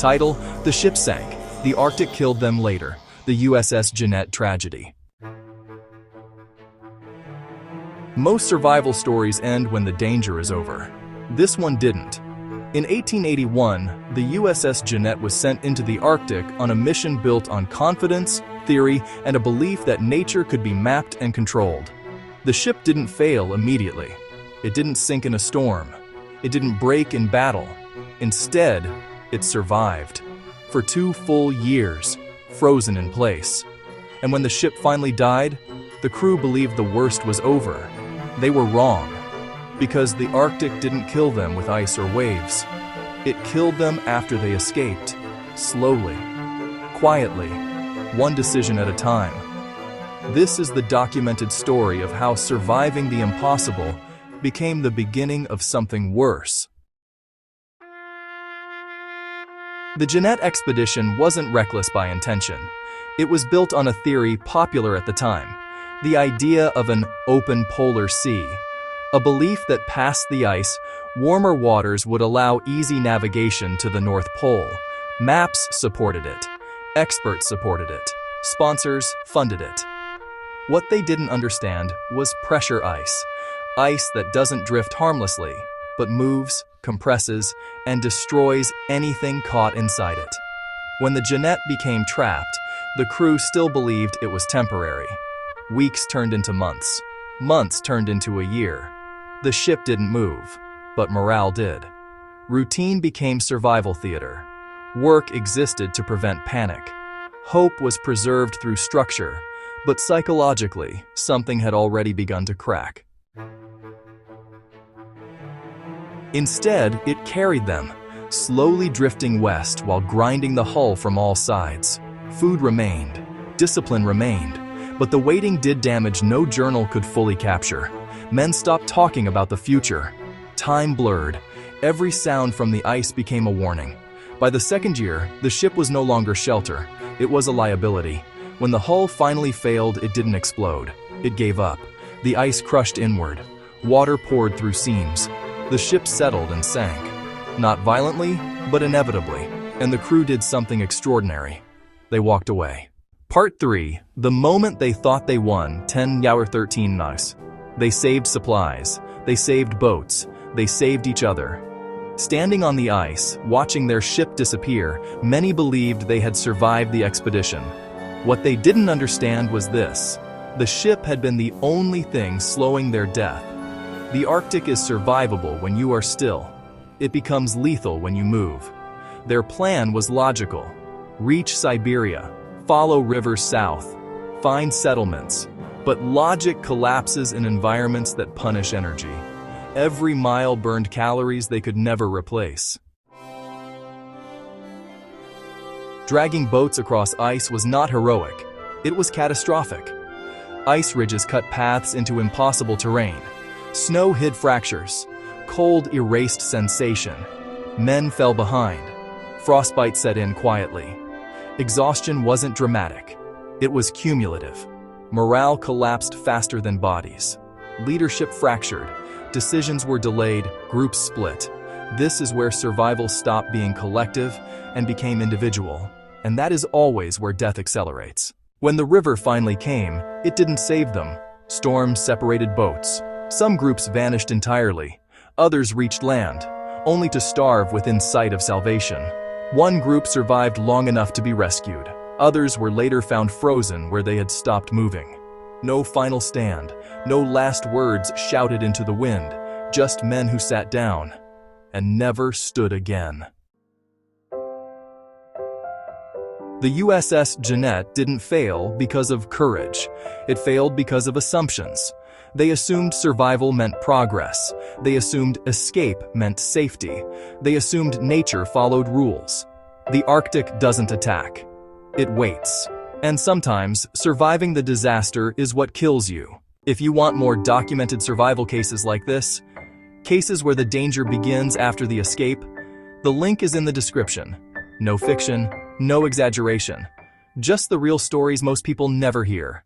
Title: The ship sank. The Arctic killed them later. The USS Jeannette tragedy. Most survival stories end when the danger is over. This one didn't. In 1881, the USS Jeannette was sent into the Arctic on a mission built on confidence, theory, and a belief that nature could be mapped and controlled. The ship didn't fail immediately. It didn't sink in a storm. It didn't break in battle. Instead, it survived. For 2 full years, frozen in place. And when the ship finally died, the crew believed the worst was over. They were wrong, because the Arctic didn't kill them with ice or waves. It killed them after they escaped, slowly, quietly, one decision at a time. This is the documented story of how surviving the impossible became the beginning of something worse. The Jeannette expedition wasn't reckless by intention. It was built on a theory popular at the time, the idea of an open polar sea, a belief that past the ice, warmer waters would allow easy navigation to the North Pole. Maps supported it. Experts supported it. Sponsors funded it. What they didn't understand was pressure ice. Ice that doesn't drift harmlessly, but moves, compresses, and destroys anything caught inside it. When the Jeannette became trapped, the crew still believed it was temporary. Weeks turned into months. Months turned into a year. The ship didn't move, but morale did. Routine became survival theater. Work existed to prevent panic. Hope was preserved through structure, but psychologically, something had already begun to crack. Instead, it carried them, slowly drifting west while grinding the hull from all sides. Food remained, discipline remained, but the waiting did damage no journal could fully capture. Men stopped talking about the future. Time blurred. Every sound from the ice became a warning. By the second year, the ship was no longer shelter. It was a liability. When the hull finally failed, it didn't explode. It gave up. The ice crushed inward. Water poured through seams. The ship settled and sank. Not violently, but inevitably. And the crew did something extraordinary. They walked away. Part 3. The moment they thought they won, 10-13 nights. They saved supplies. They saved boats. They saved each other. Standing on the ice, watching their ship disappear, many believed they had survived the expedition. What they didn't understand was this. The ship had been the only thing slowing their death. The Arctic is survivable when you are still. It becomes lethal when you move. Their plan was logical. Reach Siberia. Follow rivers south. Find settlements. But logic collapses in environments that punish energy. Every mile burned calories they could never replace. Dragging boats across ice was not heroic. It was catastrophic. Ice ridges cut paths into impossible terrain. Snow hid fractures. Cold erased sensation. Men fell behind. Frostbite set in quietly. Exhaustion wasn't dramatic. It was cumulative. Morale collapsed faster than bodies. Leadership fractured. Decisions were delayed. Groups split. This is where survival stopped being collective and became individual. And that is always where death accelerates. When the river finally came, it didn't save them. Storms separated boats. Some groups vanished entirely. Others reached land, only to starve within sight of salvation. One group survived long enough to be rescued. Others were later found frozen where they had stopped moving. No final stand, no last words shouted into the wind, just men who sat down and never stood again. The USS Jeannette didn't fail because of courage. It failed because of assumptions. They assumed survival meant progress. They assumed escape meant safety. They assumed nature followed rules. The Arctic doesn't attack. It waits. And sometimes, surviving the disaster is what kills you. If you want more documented survival cases like this, cases where the danger begins after the escape, the link is in the description. No fiction, no exaggeration. Just the real stories most people never hear.